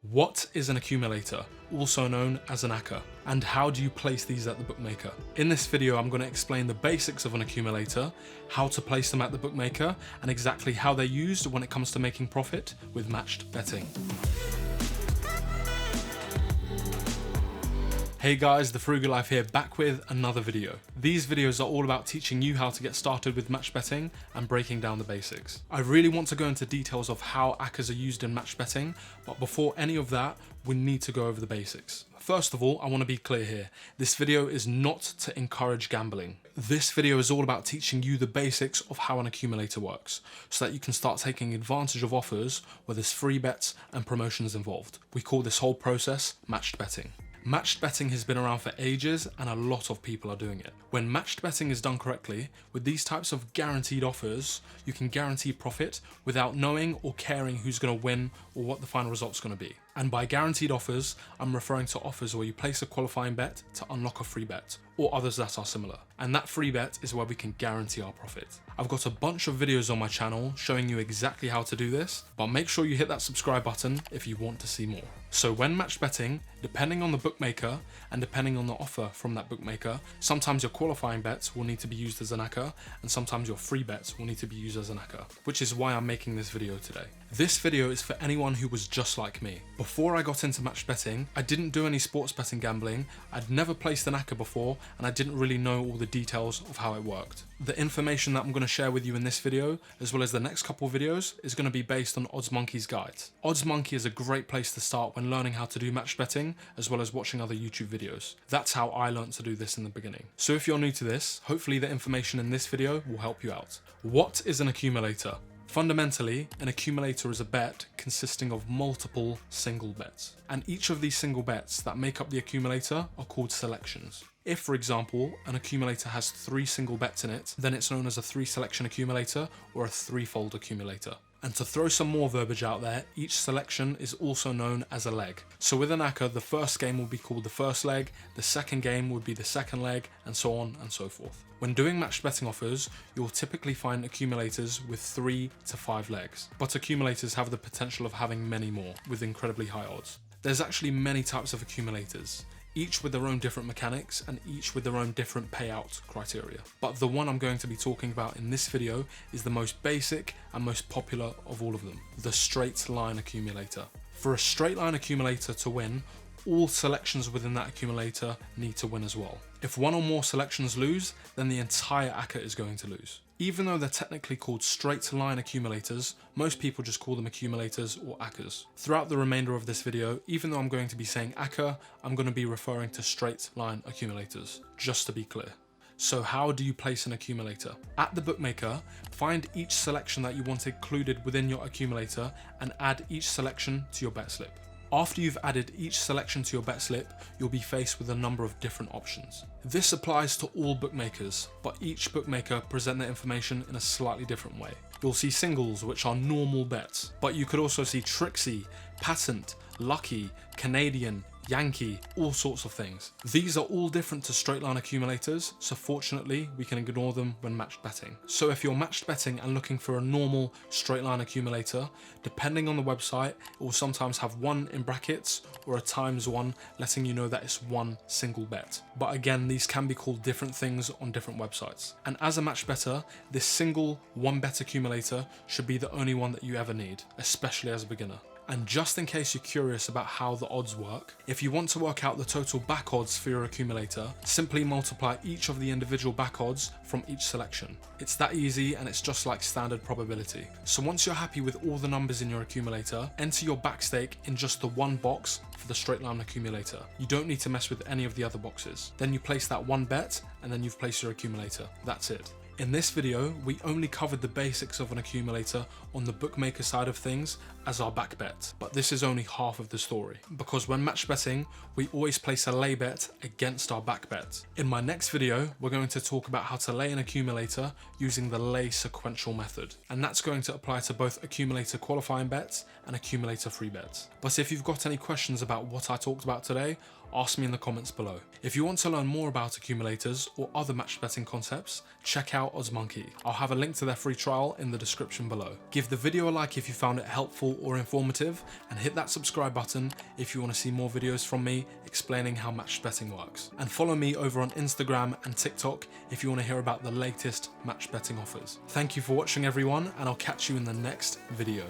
What is an accumulator, also known as an Acca, and how do you place these at the bookmaker? In this video, I'm going to explain the basics of an accumulator, how to place them at the bookmaker, and exactly how they're used when it comes to making profit with matched betting. Hey guys, The Frugal Life here, back with another video. These videos are all about teaching you how to get started with match betting and breaking down the basics. I really want to go into details of how Accas are used in match betting, but before any of that, we need to go over the basics. First of all, I want to be clear here. This video is not to encourage gambling. This video is all about teaching you the basics of how an accumulator works, so that you can start taking advantage of offers where there's free bets and promotions involved. We call this whole process matched betting. Matched betting has been around for ages and a lot of people are doing it. When matched betting is done correctly, with these types of guaranteed offers, you can guarantee profit without knowing or caring who's going to win or what the final result's going to be. And by guaranteed offers, I'm referring to offers where you place a qualifying bet to unlock a free bet, or others that are similar. And that free bet is where we can guarantee our profit. I've got a bunch of videos on my channel showing you exactly how to do this, but make sure you hit that subscribe button if you want to see more. So when matched betting, depending on the bookmaker and depending on the offer from that bookmaker, sometimes your qualifying bets will need to be used as an Acca, and sometimes your free bets will need to be used as an Acca, which is why I'm making this video today. This video is for anyone who was just like me. Before I got into match betting, I didn't do any sports betting gambling, I'd never placed an Acca before, and I didn't really know all the details of how it worked. The information that I'm going to share with you in this video, as well as the next couple of videos, is going to be based on OddsMonkey's guides. OddsMonkey is a great place to start when learning how to do match betting, as well as watching other YouTube videos. That's how I learned to do this in the beginning. So if you're new to this, hopefully the information in this video will help you out. What is an accumulator? Fundamentally, an accumulator is a bet consisting of multiple single bets. And each of these single bets that make up the accumulator are called selections. If, for example, an accumulator has 3 single bets in it, then it's known as a 3-selection accumulator or a 3-fold accumulator. And to throw some more verbiage out there, each selection is also known as a leg. So with an Acca, the first game will be called the first leg, the second game would be the second leg, and so on and so forth. When doing matched betting offers, you'll typically find accumulators with 3 to 5 legs, but accumulators have the potential of having many more, with incredibly high odds. There's actually many types of accumulators, each with their own different mechanics and each with their own different payout criteria. But the one I'm going to be talking about in this video is the most basic and most popular of all of them, the straight line accumulator. For a straight line accumulator to win, all selections within that accumulator need to win as well. If one or more selections lose, then the entire Acca is going to lose. Even though they're technically called straight line accumulators, most people just call them accumulators or Accas. Throughout the remainder of this video, even though I'm going to be saying Acca, I'm going to be referring to straight line accumulators, just to be clear. So how do you place an accumulator? At the bookmaker, find each selection that you want included within your accumulator and add each selection to your bet slip. After you've added each selection to your bet slip, you'll be faced with a number of different options. This applies to all bookmakers, but each bookmaker present their information in a slightly different way. You'll see singles, which are normal bets, but you could also see Trixie, Patent, Lucky, Canadian, Yankee, all sorts of things. These are all different to straight line accumulators, so fortunately we can ignore them when matched betting. So if you're matched betting and looking for a normal straight line accumulator, depending on the website, it will sometimes have 1 in brackets or a ×1 letting you know that it's 1 single bet. But again, these can be called different things on different websites. And as a match better, this single 1 bet accumulator should be the only one that you ever need, especially as a beginner. And just in case you're curious about how the odds work, if you want to work out the total back odds for your accumulator, simply multiply each of the individual back odds from each selection. It's that easy and it's just like standard probability. So once you're happy with all the numbers in your accumulator, enter your back stake in just the 1 box for the straight line accumulator. You don't need to mess with any of the other boxes. Then you place that 1 bet and then you've placed your accumulator. That's it. In this video, we only covered the basics of an accumulator on the bookmaker side of things as our back bet, but this is only half of the story, because when match betting, we always place a lay bet against our back bet. In my next video, we're going to talk about how to lay an accumulator using the lay sequential method, and that's going to apply to both accumulator qualifying bets and accumulator free bets. But if you've got any questions about what I talked about today, Ask me in the comments below. If you want to learn more about accumulators or other match betting concepts, check out OddsMonkey. I'll have a link to their free trial in the description below. Give the video a like if you found it helpful or informative, and hit that subscribe button if you want to see more videos from me explaining how match betting works. And follow me over on Instagram and TikTok if you want to hear about the latest match betting offers. Thank you for watching everyone, and I'll catch you in the next video.